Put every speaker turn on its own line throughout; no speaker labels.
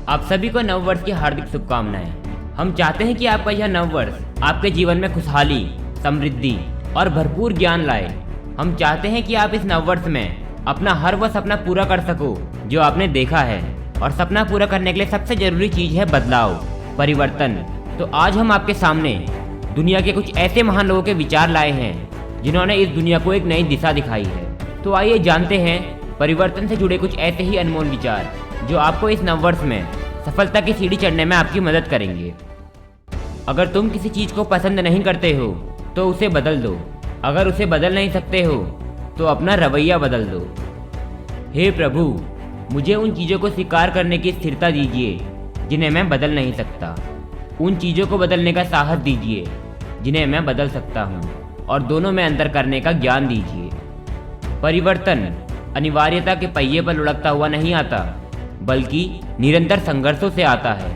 आप सभी को नववर्ष की हार्दिक शुभकामनाएं। हम चाहते हैं कि आपका यह नववर्ष आपके जीवन में खुशहाली, समृद्धि और भरपूर ज्ञान लाए। हम चाहते हैं कि आप इस नववर्ष में अपना हर वह सपना पूरा कर सको जो आपने देखा है। और सपना पूरा करने के लिए सबसे जरूरी चीज़ है बदलाव, परिवर्तन। तो आज हम आपके सामने दुनिया के कुछ ऐसे महान लोगों के विचार लाए हैं जिन्होंने इस दुनिया को एक नई दिशा दिखाई है। तो आइए जानते हैं परिवर्तन से जुड़े कुछ ऐसे ही अनमोल विचार जो आपको इस नववर्ष में सफलता की सीढ़ी चढ़ने में आपकी मदद करेंगे। अगर तुम किसी चीज़ को पसंद नहीं करते हो तो उसे बदल दो। अगर उसे बदल नहीं सकते हो तो अपना रवैया बदल दो। हे प्रभु, मुझे उन चीज़ों को स्वीकार करने की स्थिरता दीजिए जिन्हें मैं बदल नहीं सकता। उन चीज़ों को बदलने का साहस दीजिए जिन्हें मैं बदल सकता हूँ, और दोनों में अंतर करने का ज्ञान दीजिए। परिवर्तन अनिवार्यता के पहिए पर लुढ़कता हुआ नहीं आता, बल्कि निरंतर संघर्षों से आता है।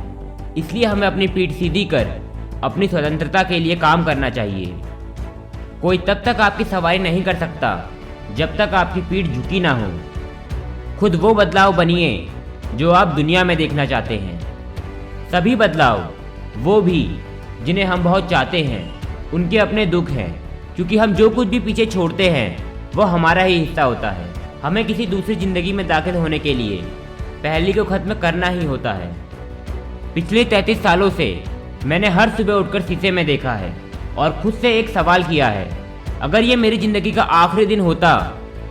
इसलिए हमें अपनी पीठ सीधी कर अपनी स्वतंत्रता के लिए काम करना चाहिए। कोई तब तक आपकी सवारी नहीं कर सकता जब तक आपकी पीठ झुकी ना हो। खुद वो बदलाव बनिए जो आप दुनिया में देखना चाहते हैं। सभी बदलाव, वो भी जिन्हें हम बहुत चाहते हैं, उनके अपने दुख हैं, क्योंकि हम जो कुछ भी पीछे छोड़ते हैं वो हमारा ही हिस्सा होता है। हमें किसी दूसरी ज़िंदगी में दाखिल होने के लिए पहली को ख़त्म करना ही होता है। पिछले 33 सालों से मैंने हर सुबह उठकर शीशे में देखा है और खुद से एक सवाल किया है, अगर ये मेरी ज़िंदगी का आखिरी दिन होता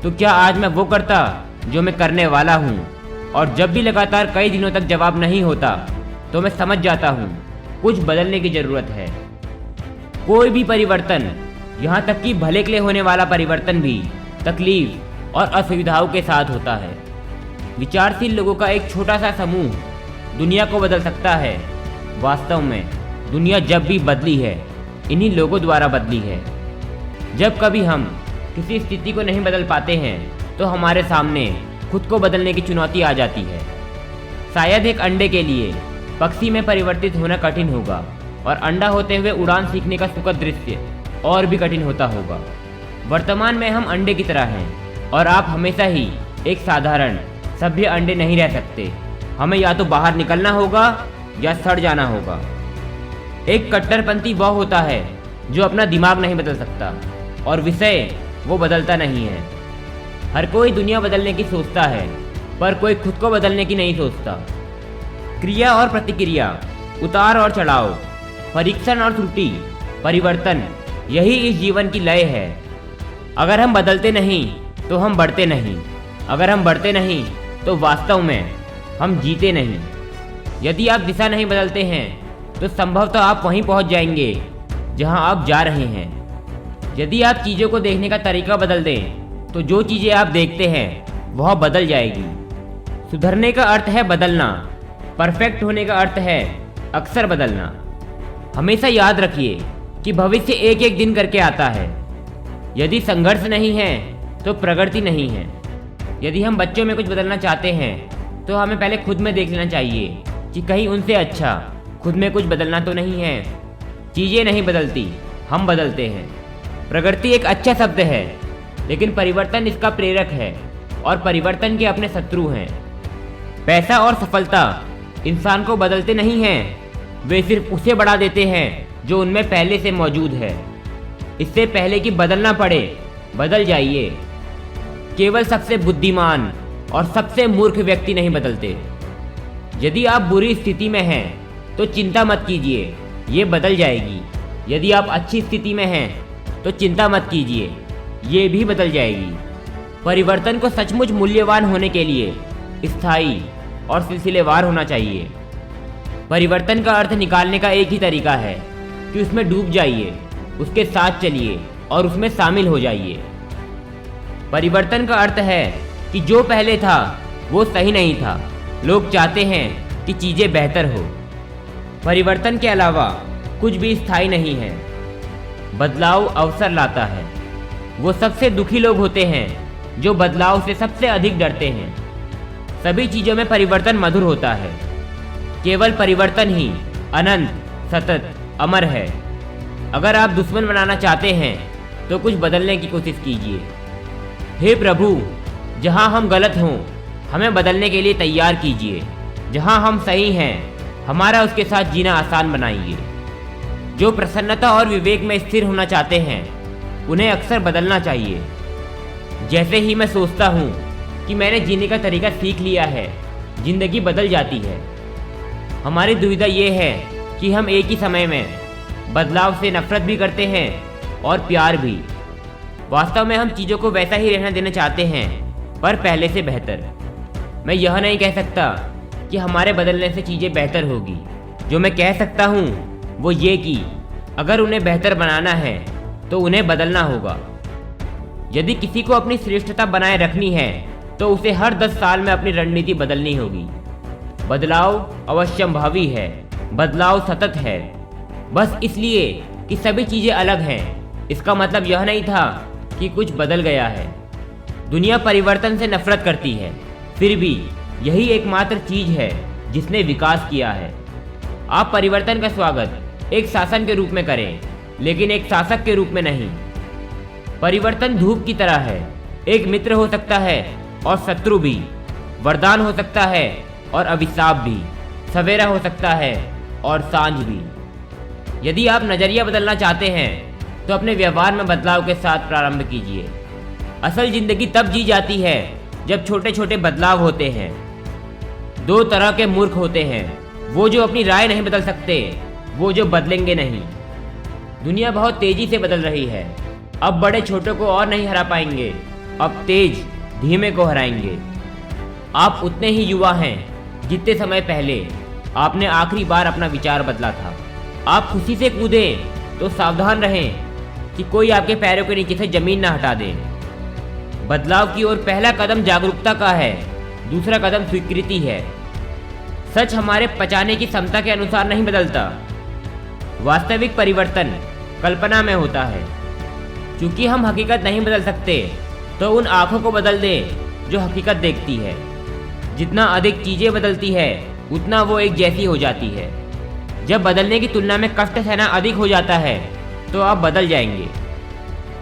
तो क्या आज मैं वो करता जो मैं करने वाला हूँ। और जब भी लगातार कई दिनों तक जवाब नहीं होता तो मैं समझ जाता हूँ कुछ बदलने की ज़रूरत है। कोई भी परिवर्तन, यहाँ तक कि भले के लिए होने वाला परिवर्तन भी तकलीफ और असुविधाओं के साथ होता है। विचारशील लोगों का एक छोटा सा समूह दुनिया को बदल सकता है। वास्तव में दुनिया जब भी बदली है, इन्हीं लोगों द्वारा बदली है। जब कभी हम किसी स्थिति को नहीं बदल पाते हैं तो हमारे सामने खुद को बदलने की चुनौती आ जाती है। शायद एक अंडे के लिए पक्षी में परिवर्तित होना कठिन होगा, और अंडा होते हुए उड़ान सीखने का सुखद दृश्य और भी कठिन होता होगा। वर्तमान में हम अंडे की तरह हैं, और आप हमेशा ही एक साधारण सभ्य अंडे नहीं रह सकते। हमें या तो बाहर निकलना होगा या सड़ जाना होगा। एक कट्टरपंथी वह होता है जो अपना दिमाग नहीं बदल सकता और विषय वो बदलता नहीं है। हर कोई दुनिया बदलने की सोचता है, पर कोई खुद को बदलने की नहीं सोचता। क्रिया और प्रतिक्रिया, उतार और चढ़ाव, परीक्षण और त्रुटि, परिवर्तन, यही इस जीवन की लय है। अगर हम बदलते नहीं तो हम बढ़ते नहीं। अगर हम बढ़ते नहीं तो वास्तव में हम जीते नहीं। यदि आप दिशा नहीं बदलते हैं तो संभवतः आप वहीं पहुंच जाएंगे जहां आप जा रहे हैं। यदि आप चीज़ों को देखने का तरीका बदल दें तो जो चीज़ें आप देखते हैं वह बदल जाएगी। सुधरने का अर्थ है बदलना, परफेक्ट होने का अर्थ है अक्सर बदलना। हमेशा याद रखिए कि भविष्य एक एक दिन करके आता है। यदि संघर्ष नहीं है तो प्रगति नहीं है। यदि हम बच्चों में कुछ बदलना चाहते हैं तो हमें पहले खुद में देख लेना चाहिए कि कहीं उनसे अच्छा खुद में कुछ बदलना तो नहीं है। चीज़ें नहीं बदलती, हम बदलते हैं। प्रगति एक अच्छा शब्द है, लेकिन परिवर्तन इसका प्रेरक है, और परिवर्तन के अपने शत्रु हैं। पैसा और सफलता इंसान को बदलते नहीं हैं, वे सिर्फ उसे बढ़ा देते हैं जो उनमें पहले से मौजूद है। इससे पहले कि बदलना पड़े, बदल जाइए। केवल सबसे बुद्धिमान और सबसे मूर्ख व्यक्ति नहीं बदलते। यदि आप बुरी स्थिति में हैं तो चिंता मत कीजिए, ये बदल जाएगी। यदि आप अच्छी स्थिति में हैं तो चिंता मत कीजिए, ये भी बदल जाएगी। परिवर्तन को सचमुच मूल्यवान होने के लिए स्थायी और सिलसिलेवार होना चाहिए। परिवर्तन का अर्थ निकालने का एक ही तरीका है कि उसमें डूब जाइए, उसके साथ चलिए और उसमें शामिल हो जाइए। परिवर्तन का अर्थ है कि जो पहले था वो सही नहीं था। लोग चाहते हैं कि चीज़ें बेहतर हो। परिवर्तन के अलावा कुछ भी स्थायी नहीं है। बदलाव अवसर लाता है। वो सबसे दुखी लोग होते हैं जो बदलाव से सबसे अधिक डरते हैं। सभी चीज़ों में परिवर्तन मधुर होता है। केवल परिवर्तन ही अनंत, सतत, अमर है। अगर आप दुश्मन बनाना चाहते हैं तो कुछ बदलने की कोशिश कीजिए। हे प्रभु, जहाँ हम गलत हों हमें बदलने के लिए तैयार कीजिए। जहां हम सही हैं हमारा उसके साथ जीना आसान बनाइए। जो प्रसन्नता और विवेक में स्थिर होना चाहते हैं उन्हें अक्सर बदलना चाहिए। जैसे ही मैं सोचता हूँ कि मैंने जीने का तरीका सीख लिया है, जिंदगी बदल जाती है। हमारी दुविधा ये है कि हम एक ही समय में बदलाव से नफरत भी करते हैं और प्यार भी। वास्तव में हम चीज़ों को वैसा ही रहने देना चाहते हैं, पर पहले से बेहतर। मैं यह नहीं कह सकता कि हमारे बदलने से चीज़ें बेहतर होगी। जो मैं कह सकता हूँ वो ये कि अगर उन्हें बेहतर बनाना है तो उन्हें बदलना होगा। यदि किसी को अपनी श्रेष्ठता बनाए रखनी है तो उसे हर 10 साल में अपनी रणनीति बदलनी होगी। बदलाव अवश्यंभावी है, बदलाव सतत है। बस इसलिए कि सभी चीज़ें अलग हैं, इसका मतलब यह नहीं था कि कुछ बदल गया है। दुनिया परिवर्तन से नफरत करती है, फिर भी यही एकमात्र चीज़ है जिसने विकास किया है। आप परिवर्तन का स्वागत एक शासन के रूप में करें, लेकिन एक शासक के रूप में नहीं। परिवर्तन धूप की तरह है, एक मित्र हो सकता है और शत्रु भी, वरदान हो सकता है और अभिशाप भी, सवेरा हो सकता है और सांझ भी। यदि आप नज़रिया बदलना चाहते हैं तो अपने व्यवहार में बदलाव के साथ प्रारंभ कीजिए। असल जिंदगी तब जी जाती है जब छोटे छोटे बदलाव होते हैं। 2 तरह के मूर्ख होते हैं, वो जो अपनी राय नहीं बदल सकते, वो जो बदलेंगे नहीं। दुनिया बहुत तेजी से बदल रही है। अब बड़े छोटों को और नहीं हरा पाएंगे, अब तेज धीमे को हराएंगे। आप उतने ही युवा हैं जितने समय पहले आपने आखिरी बार अपना विचार बदला था। आप खुशी से कूदें तो सावधान रहें कि कोई आपके पैरों के नीचे से जमीन ना हटा दे। बदलाव की ओर पहला कदम जागरूकता का है, दूसरा कदम स्वीकृति है। सच हमारे पचाने की क्षमता के अनुसार नहीं बदलता। वास्तविक परिवर्तन कल्पना में होता है। क्योंकि हम हकीकत नहीं बदल सकते तो उन आँखों को बदल दें जो हकीकत देखती है। जितना अधिक चीज़ें बदलती है उतना वो एक जैसी हो जाती है। जब बदलने की तुलना में कष्ट सहना अधिक हो जाता है तो आप बदल जाएंगे।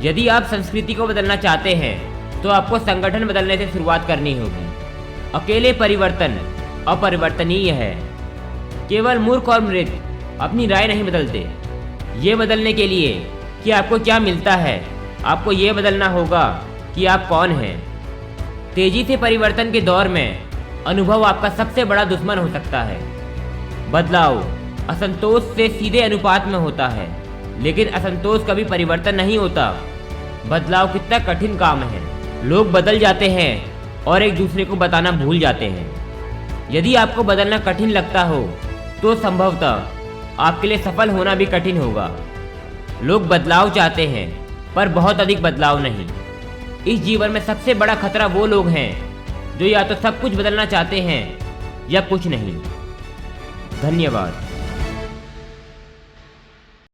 यदि आप संस्कृति को बदलना चाहते हैं तो आपको संगठन बदलने से शुरुआत करनी होगी। अकेले परिवर्तन अपरिवर्तनीय है। केवल मूर्ख और मृत अपनी राय नहीं बदलते। ये बदलने के लिए कि आपको क्या मिलता है, आपको ये बदलना होगा कि आप कौन हैं। तेजी से परिवर्तन के दौर में अनुभव आपका सबसे बड़ा दुश्मन हो सकता है। बदलाव असंतोष से सीधे अनुपात में होता है, लेकिन असंतोष कभी परिवर्तन नहीं होता। बदलाव कितना कठिन काम है। लोग बदल जाते हैं और एक दूसरे को बताना भूल जाते हैं। यदि आपको बदलना कठिन लगता हो तो संभवतः आपके लिए सफल होना भी कठिन होगा। लोग बदलाव चाहते हैं पर बहुत अधिक बदलाव नहीं। इस जीवन में सबसे बड़ा खतरा वो लोग हैं जो या तो सब कुछ बदलना चाहते हैं या कुछ नहीं। धन्यवाद।